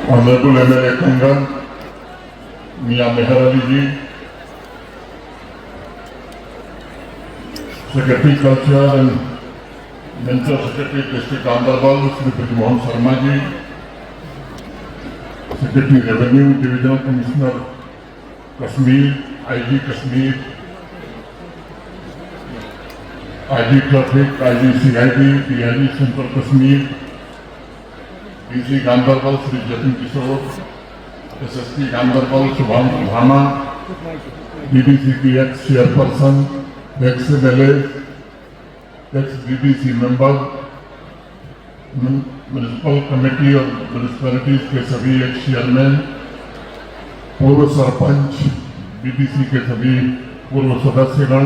Honorable MLA Kangan, Mia Meher Ali ji, Secretary Culture and Mental Secretary District Ganderbal, Shri Brajmohan Sharma ji, Secretary Revenue Divisional Commissioner Kashmir, IG Kashmir, IG Traffic, IG CID, DIG Central Kashmir, DC Ganderbal Shri Jatin Kishore, SSP Ganderbal Subhan Rana, DDCPX Chairperson, ex-MLA, ex-DDC member, municipal committee और municipalities के सभी x chairman, पूर्व sarpanch, BDC के सभी पूर्व सदस्यगण,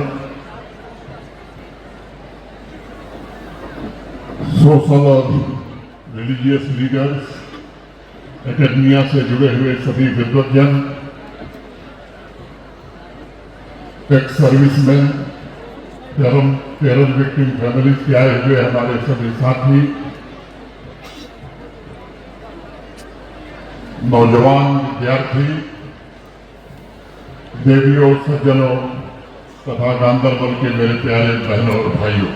social और religious leaders, academia से जुड़े हुए सभी विद्वजन, ex serviceman, terror victim family से आए हुए हमारे सभी साथी, नौजवान विद्यार्थी, देवियों, सज्जनों तथा गांधरबल के मेरे प्यारे बहनों और भाइयों,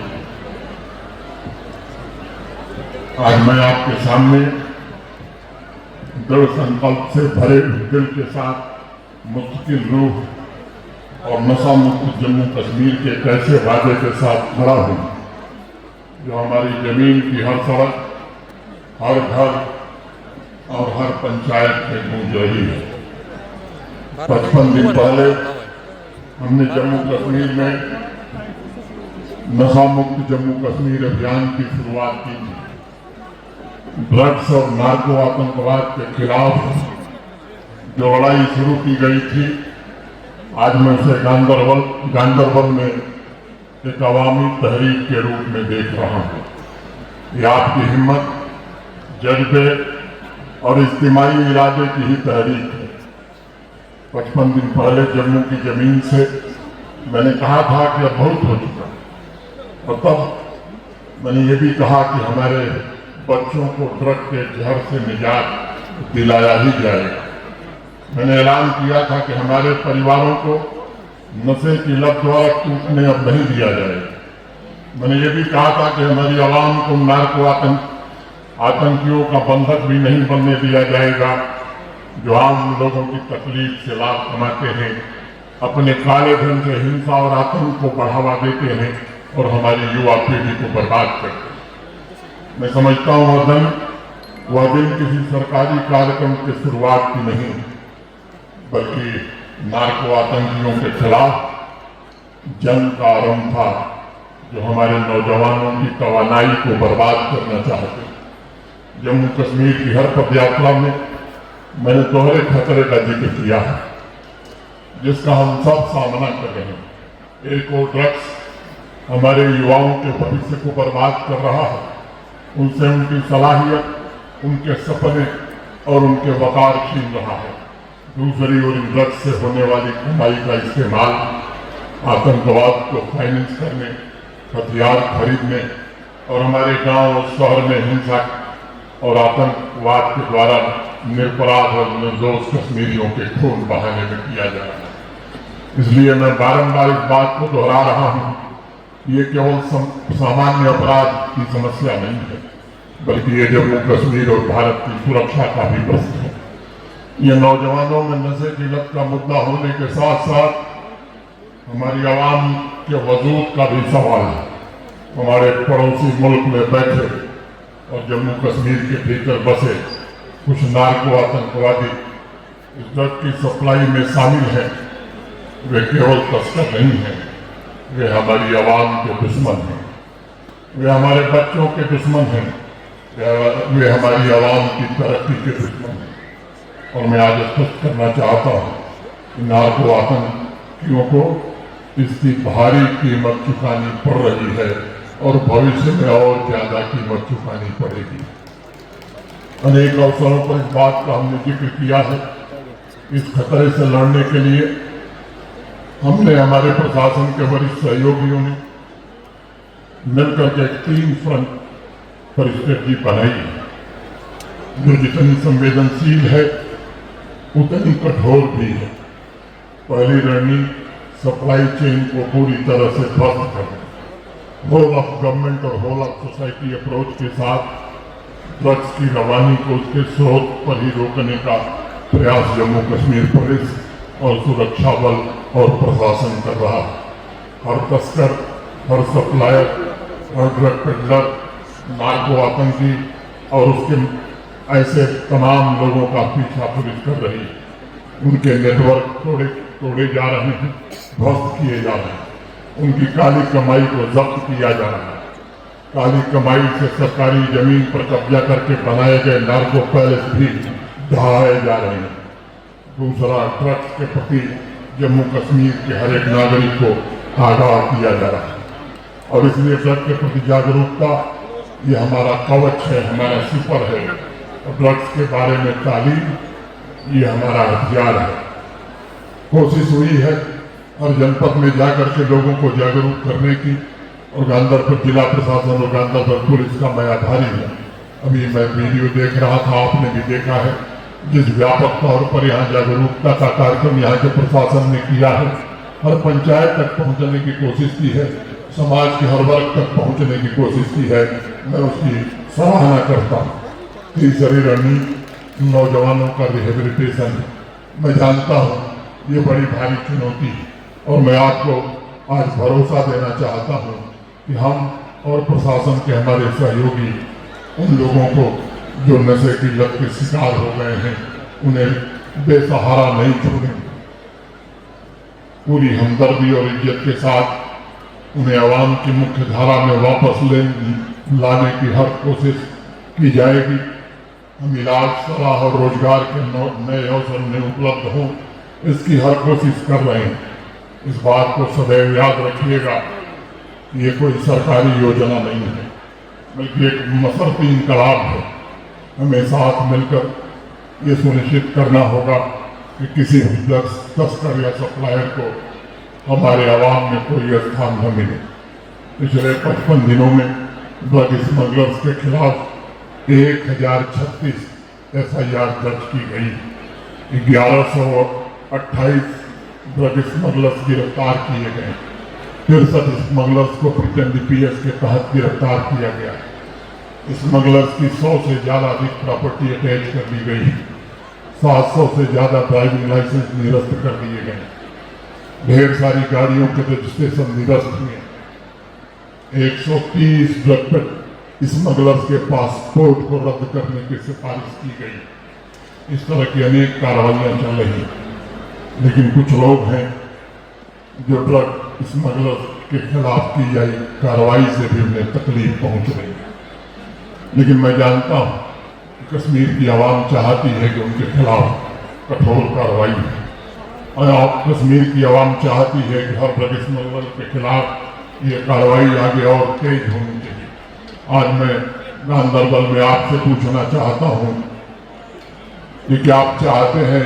आज मैं आपके सामने दृढ़ संकल्प से भरे दिल के साथ मुस्तकिल रूह और नशा मुक्त जम्मू कश्मीर के एक ऐसे वादे के साथ खड़ा हूं जो हमारी जमीन की हर सड़क, हर घर और हर पंचायत में गूंज रही है। 55 दिन पहले हमने जम्मू कश्मीर में नशा मुक्त जम्मू कश्मीर अभियान की शुरुआत की थी। ड्रग्स और नार्को आतंकवाद के खिलाफ जो लड़ाई शुरू की गई थी, आज मैं उसे गांदरबल में एक अवामी तहरीक के रूप में देख रहा हूँ। ये आपकी हिम्मत, जज्बे और इज्तिमाई इरादे की ही तहरीक है। 55 दिन पहले जम्मू की जमीन से मैंने कहा था कि अब बहुत हो चुका, और तब मैंने ये भी कहा कि हमारे बच्चों को ड्रग के जहर से निजात दिलाया ही जाएगा। मैंने ऐलान किया था कि हमारे परिवारों को नशे की लत द्वारा टूटने अब नहीं दिया जाएगा। मैंने ये भी कहा था कि हमारी आवाम को नार्को आतंकियों का बंधक भी नहीं बनने दिया जाएगा, जो आम लोगों की तकलीफ से लाभ कमाते हैं, अपने काले धन से हिंसा और आतंक को बढ़ावा देते हैं और हमारी युवा पीढ़ी को बर्बाद करते हैं। मैं समझता हूँ वह दिन किसी सरकारी कार्यक्रम की शुरुआत की नहीं, बल्कि नार्को आतंकियों के खिलाफ जंग का आरंभ था, जो हमारे नौजवानों की तवानाई को बर्बाद करना चाहते। जम्मू कश्मीर की हर पदयात्रा में मैंने दोहरे खतरे का जिक्र किया है, जिसका हम सब सामना कर रहे हैं। एक और ड्रग्स हमारे युवाओं के भविष्य को बर्बाद कर रहा है, उनसे उनकी सलाहियत, उनके सपने और उनके वकार छीन रहा है। दूसरी ओर इन ड्रग्स से होने वाली कमाई का इस्तेमाल आतंकवाद को फाइनेंस करने, हथियार खरीदने और हमारे गांव और शहर में हिंसा और आतंकवाद के द्वारा निरपराध और निर्दोष कश्मीरियों के खून बहाने में किया जा रहा है। इसलिए मैं बारंबार इस बात को दोहरा रहा हूँ, ये केवल सामान्य अपराध की समस्या नहीं है, बल्कि ये जम्मू कश्मीर और भारत की सुरक्षा का भी प्रश्न है। ये नौजवानों में नशे की लत का मुद्दा होने के साथ साथ हमारी आवाम के वजूद का भी सवाल है। हमारे पड़ोसी मुल्क में बैठे और जम्मू कश्मीर के भीतर बसे कुछ नार्को आतंकवादी इस ड्रग की सप्लाई में शामिल हैं। वे केवल तस्कर नहीं हैं, वे हमारी आवाम के दुश्मन हैं, वे हमारे बच्चों के दुश्मन हैं, वे हमारी आवाम की तरक्की के दुश्मन हैं। और मैं आज स्पष्ट करना चाहता हूँ कि नार्को आतंकियों को इसकी भारी कीमत चुकानी पड़ रही है और भविष्य में और ज्यादा कीमत चुकानी पड़ेगी। अनेक अवसरों पर इस बात का हमने जिक्र किया है। इस खतरे से लड़ने के लिए हमने हमारे प्रशासन के वरिष्ठ सहयोगियों ने मिलकर के एक 3 फ्रंट पर स्ट्रेटजी बनाई। जो जितनी संवेदनशील है उतनी कठोर भी है। पहली रणनीति सप्लाई चेन को पूरी तरह से ध्वस्त करना, होल ऑफ गवर्नमेंट और होल ऑफ सोसाइटी अप्रोच के साथ ड्रग्स की रवानी को उसके स्रोत पर ही रोकने का प्रयास जम्मू कश्मीर पुलिस और सुरक्षा बल और प्रशासन कर रहा है। हर तस्कर, हर सप्लायर, हर ड्रग पेडलर, नार्को आतंकी और उसके ऐसे तमाम लोगों का पीछा पुलिस कर रही है। उनके नेटवर्क तोड़े जा रहे हैं, ध्वस्त किए जा रहे हैं, उनकी काली कमाई को जब्त किया जा रहा है। काली कमाई से सरकारी जमीन पर कब्जा करके बनाए गए नार्को पैलेस भी ढहाए जा रहे हैं। दूसरा, ड्रग्स के प्रति जम्मू कश्मीर के हर एक नागरिक को आगाह किया जा रहा है और इसलिए ड्रग्स के प्रति जागरूकता ये हमारा कवच है, हमारा सिपर है। और ड्रग्स के बारे में तालीम ये हमारा हथियार है। कोशिश हुई है हर जनपद में जाकर के लोगों को जागरूक करने की और गांधरबल जिला प्रशासन और गांधरबल पुलिस का मैं आभारी हूँ। अभी मैं वीडियो देख रहा था, आपने भी देखा है जिस व्यापक तौर पर यहाँ जागरूकता का कार्यक्रम यहाँ के प्रशासन ने किया है। हर पंचायत तक पहुँचने की कोशिश की है, समाज के हर वर्ग तक पहुँचने की कोशिश की है, मैं उसकी सराहना करता हूँ। तीसरी रणनीति नौजवानों का रिहेबिलिटेशन। मैं जानता हूँ ये बड़ी भारी चुनौती है और मैं आपको आज भरोसा देना चाहता हूँ कि हम और प्रशासन के हमारे सहयोगी उन लोगों को जो नशे की लत के शिकार हो गए हैं उन्हें बेसहारा नहीं छोड़ेंगे। पूरी हमदर्दी और इज्जत के साथ उन्हें आवाम की मुख्य धारा में वापस लाने की हर कोशिश की जाएगी। हम इलाज, सलाह और रोजगार के नए अवसर में उपलब्ध हों इसकी हर कोशिश कर रहे हैं। इस बात को सदैव याद रखिएगा कि ये कोई सरकारी योजना नहीं है बल्कि एक मसरती इनकलाब है। हमें साथ मिलकर ये सुनिश्चित करना होगा कि किसी भी तस्कर या सप्लायर को हमारे आवाम में कोई स्थान न मिले। पिछले 55 दिनों में ड्रग स्मगलर्स के खिलाफ 1036 FIR दर्ज की गई, 1128 ड्रग स्मगलर्स गिरफ्तार किए गए, 63 स्मगलर्स को NDPS के तहत गिरफ्तार किया गया। स्मगलर्स की 100 से ज़्यादा अधिक प्रॉपर्टी अटैच कर दी गई, 700 से ज़्यादा ड्राइविंग लाइसेंस निरस्त कर दिए गए, ढेर सारी गाड़ियों के रजिस्ट्रेशन निरस्त हुए, 130 ड्रग स्मगलर्स के पासपोर्ट को रद्द करने की सिफारिश की गई। इस तरह की अनेक कार्रवाइयाँ चल रही हैं, लेकिन कुछ लोग हैं जो ड्रग स्मगलर्स के खिलाफ की जाए कार्रवाई से भी उन्हें तकलीफ पहुंच रही है। लेकिन मैं जानता हूं कि कश्मीर की आवाम चाहती है कि उनके खिलाफ कठोर कार्रवाई हो और कश्मीर की आवाम चाहती है कि हर ड्रग स्मगलर के खिलाफ ये कार्रवाई आगे और तेज होनी चाहिए। आज मैं गांधरबल में आपसे पूछना चाहता हूं कि क्या आप चाहते हैं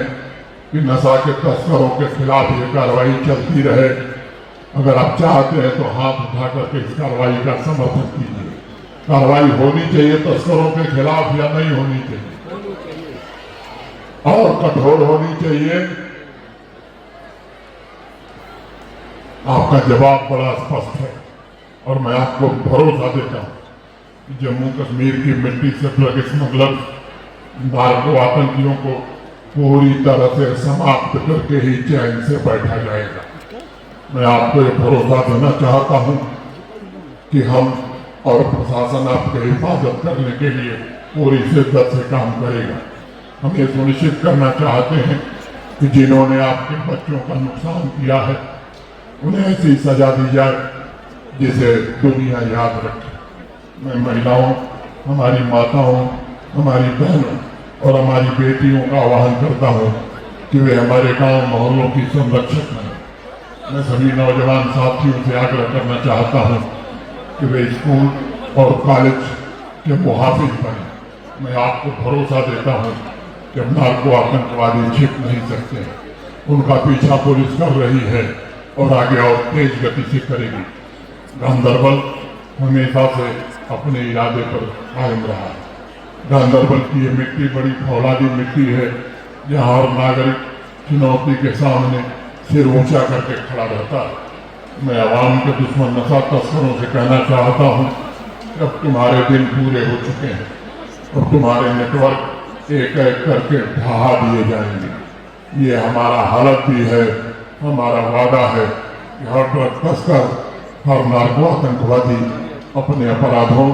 कि नशा के तस्करों के खिलाफ ये कार्रवाई चलती रहे? अगर आप चाहते हैं तो हाथ उठा करके इस कार्रवाई का समर्थन कीजिए। कार्रवाई होनी चाहिए तस्करों के खिलाफ या नहीं होनी चाहिए? और कठोर होनी चाहिए? आपका जवाब बड़ा स्पष्ट है और मैं आपको भरोसा देता हूं कि जम्मू कश्मीर की मिट्टी से ड्रग स्मगलर, नार्को आतंकियों को पूरी तरह से समाप्त करके ही चैन से बैठा जाएगा। मैं आपको ये भरोसा देना चाहता हूं कि हम और प्रशासन आपकी हिफाजत करने के लिए पूरी शिद्दत से काम करेगा। हम ये सुनिश्चित करना चाहते हैं कि जिन्होंने आपके बच्चों का नुकसान किया है उन्हें ऐसी सजा दी जाए जिसे दुनिया याद रखे। मैं महिलाओं, हमारी माताओं, हमारी बहनों और हमारी बेटियों का आह्वान करता हूँ कि वे हमारे गांव मोहल्लों की संरक्षक हैं। मैं सभी नौजवान साथियों से आग्रह करना चाहता हूँ कि वे स्कूल और कॉलेज के मुहाफिज बने। मैं आपको भरोसा देता हूँ कि नार्को आतंकवादी छिप नहीं सकते, उनका पीछा पुलिस कर रही है और आगे और तेज गति से करेगी। गांधरबल हमेशा से अपने इरादे पर कायम रहा है। गांधरबल की ये मिट्टी बड़ी फौलादी मिट्टी है, जहाँ हर नागरिक चुनौती के सामने सिर ऊंचा करके खड़ा रहता है। मैं आवाम के दुश्मन नशा तस्करों से कहना चाहता हूँ, अब तुम्हारे दिन पूरे हो चुके हैं, अब तुम्हारे नेटवर्क एक एक करके ढहा दिए जाएंगे। ये हमारा हालत भी है, हमारा वादा है कि हर ड्रग तस्कर, हर नार्को आतंकवादी अपने अपराधों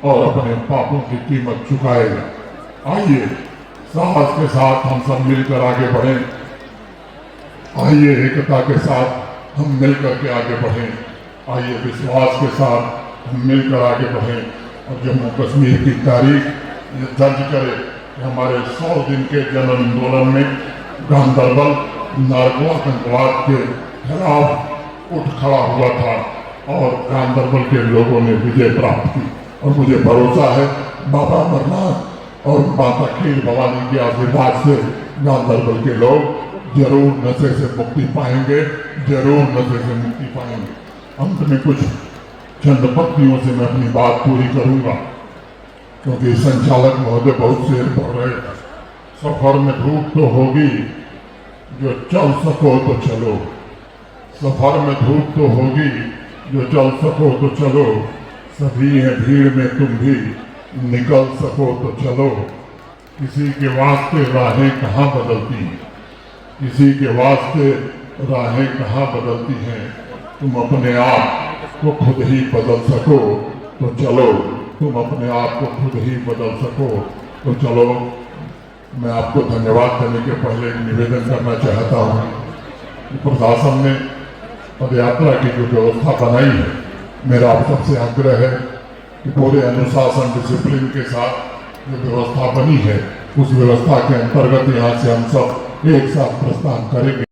और अपने पापों की कीमत चुकाएगा। आइए साहस के साथ हम सब मिलकर आगे बढ़ें, आइए एकता के साथ हम मिलकर के आगे बढ़ें, आइए विश्वास के साथ हम मिलकर आगे बढ़ें और जम्मू कश्मीर की तारीख ये दर्ज करे कि हमारे 100 दिन के जन आंदोलन में गांधरबल नार्को आतंकवाद के खिलाफ उठ खड़ा हुआ था और गांधरबल के लोगों ने विजय प्राप्त की। और मुझे भरोसा है बाबा अमरनाथ और माता खीर भवानी के आशीर्वाद से गांधरबल के लोग जरूर नशे से मुक्ति पाएंगे, जरूर नशे से मुक्ति पाएंगे। अंत में कुछ चंद पंक्तियों से मैं अपनी बात पूरी करूंगा, क्योंकि संचालक महोदय बहुत शेर पढ़ रहे हैं। सफर में धूप तो होगी, जो चल सको तो चलो। सफर में धूप तो होगी, जो चल सको तो चलो। सभी हैं भीड़ में, तुम भी निकल सको तो चलो। किसी के वास्ते राहें कहाँ बदलती हैं, किसी के वास्ते राहें कहाँ बदलती हैं। तुम अपने आप को खुद ही बदल सको तो चलो, तुम अपने आप को खुद ही बदल सको तो चलो। मैं आपको धन्यवाद देने के पहले एक निवेदन करना चाहता हूँ कि प्रशासन ने पदयात्रा की जो व्यवस्था बनाई है, मेरा आप सबसे आग्रह है कि पूरे अनुशासन डिसिप्लिन के साथ जो व्यवस्था बनी है, उस व्यवस्था के अंतर्गत यहाँ से हम सब एक साथ प्रस्थान करेंगे।